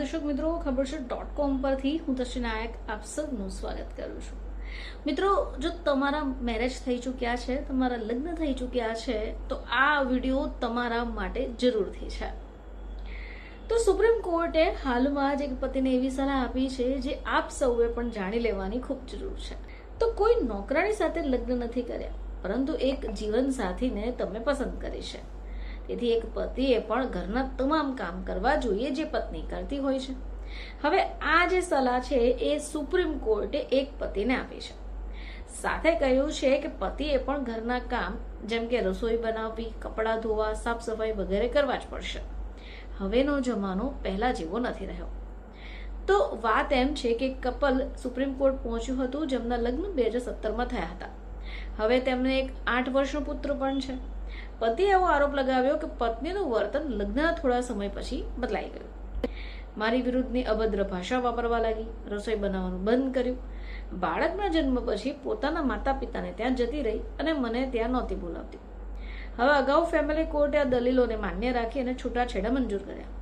દર્શક મિત્રો, ખબરછટ.com પરથી હું તસ્વી નાયક આપ સૌનું સ્વાગત કરું છું। મિત્રો, જો તમારા મેરેજ થઈ ચૂક્યા છે, તમારા લગ્ન થઈ ચૂક્યા છે, તો આ વિડીયો તમારા માટે જરૂરથી છે। તો સુપ્રીમ કોર્ટે હાલમાં જ એક પતિને એવી સલાહ આપી છે જે આપ સૌએ પણ જાણી લેવાની ખૂબ જરૂર છે। તો કોઈ નોકરાણી સાથે લગ્ન નથી કર્યા, પરંતુ એક જીવન સાથીને તમે પસંદ કરી છે। તેથી એક પતિએ પણ ઘરના તમામ કામ કરવા જોઈએ જે પત્ની કરતી હોય છે। હવે આ જે સલાહ છે એ સુપ્રીમ કોર્ટે એક પતિને આપી છે। સાથે કહ્યું છે કે પતિએ પણ ઘરના કામ જેમ કે રસોઈ બનાવવી, કપડાં ધોવા, સાફ સફાઈ વગેરે કરવા જ પડશે। હવેનો જમાનો પહેલા જેવો નથી રહ્યો। તો વાત એમ છે કે કપલ સુપ્રીમ કોર્ટ પહોંચ્યું હતું જેમના લગ્ન 2017માં થયા હતા। હવે તેમને એક 8 વર્ષનો પુત્ર પણ છે। પતિએ એવો આરોપ લગાવ્યો કે પત્નીનું વર્તન લગ્નના થોડા સમય પછી બદલાઈ ગયું। મારી વિરુદ્ધની અભદ્ર ભાષા વાપરવા લાગી, રસોઈ બનાવવાનું બંધ કર્યું, બાળકના જન્મ પછી પોતાના માતા પિતાને ત્યાં જતી રહી અને મને ત્યાં નહોતી બોલાવતી। હવે અગાઉ ફેમિલી કોર્ટે આ દલીલોને માન્ય રાખી અને છૂટાછેડા મંજૂર કર્યા,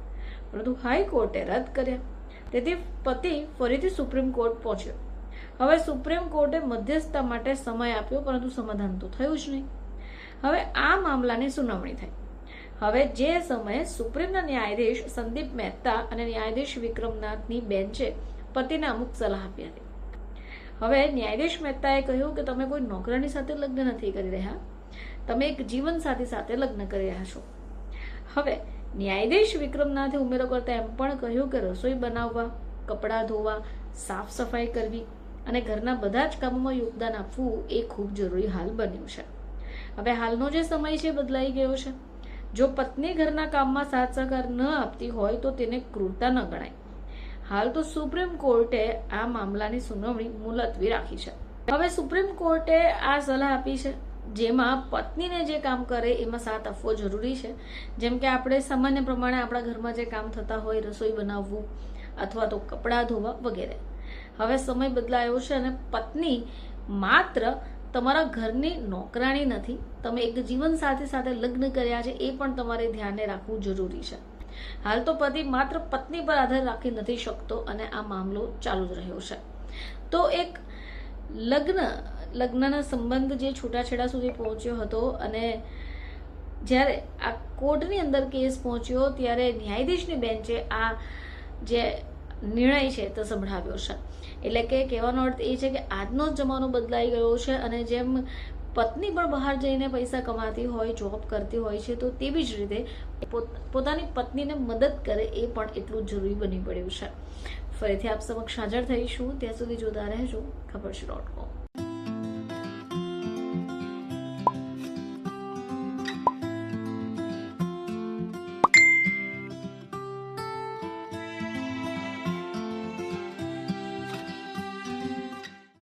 પરંતુ હાઈકોર્ટે રદ કર્યા। તેથી પતિ ફરીથી સુપ્રીમ કોર્ટ પહોંચ્યો। હવે સુપ્રીમ કોર્ટે મધ્યસ્થતા માટે સમય આપ્યો, પરંતુ સમાધાન તો થયું જ નહીં। હવે આ મામલાની સુનાવણી થઈ। હવે જે સમયે સુપ્રીમના ન્યાયાધીશ સંદીપ મહેતા અને ન્યાયાધીશ વિક્રમનાથની બેન્ચે પતિને અમુક સલાહ આપી હતી। હવે ન્યાયાધીશ મહેતાએ કહ્યું કે તમે કોઈ નોકરાણી સાથે લગ્ન નથી કરી રહ્યા, તમે એક જીવનસાથી સાથે લગ્ન કરી રહ્યા છો। હવે ન્યાયાધીશ વિક્રમનાથે ઉમેરો કરતા એમ પણ કહ્યું કે રસોઈ બનાવવા, કપડાં ધોવા, સાફ સફાઈ કરવી અને ઘરના બધા જ કામોમાં યોગદાન આપવું એ ખૂબ જરૂરી હાલ બન્યું છે। હવે હાલનો જે સમય છે બદલાઈ ગયો છે। જો પત્ની ઘરના કામમાં સાથ સહકાર ન આપતી હોય તો તેને ક્રૂરતા ન ગણાય। હાલ તો સુપ્રીમ કોર્ટે આ મામલાની સુનાવણી મુલતવી રાખી છે। હવે સુપ્રીમ કોર્ટે આ સલાહ આપી છે જેમાં પત્નીને જે કામ કરે એમાં સાથ આપવો જરૂરી છે। જેમ કે આપણે સામાન્ય પ્રમાણે આપણા ઘરમાં જે કામ થતા હોય, રસોઈ બનાવવું અથવા તો કપડાં ધોવા વગેરે। હવે સમય બદલાયો છે અને પત્ની માત્ર તમારા ઘરની નોકરાણી નથી, તમે એક જીવનસાથી સાથે લગ્ન કર્યા છે એ પણ તમારે ધ્યાને રાખવું જરૂરી છે। હાલ તો પતિ માત્ર પત્ની પર આધાર રાખી નથી શકતો અને આ મામલો ચાલુ જ રહ્યો છે। તો એક લગ્નના સંબંધ જે છૂટાછેડા સુધી પહોંચ્યો હતો અને જ્યારે આ કોર્ટની અંદર કેસ પહોંચ્યો ત્યારે ન્યાયાધીશની બેન્ચે આ જે નિર્ણય છે તે સંભળાવ્યો છે। એટલે કે કહેવાનો અર્થ એ છે કે આજનો જમાનો બદલાઈ ગયો છે અને જેમ પત્ની પણ બહાર જઈને પૈસા કમાતી હોય, જોબ કરતી હોય છે, તો તેવી જ રીતે પોતાની પત્નીને મદદ કરે એ પણ એટલું જરૂરી બની પડ્યું છે। ફરીથી આપ સમક્ષ હાજર થઈશું, ત્યાં સુધી જોતા રહેજો ખબરછટ.com।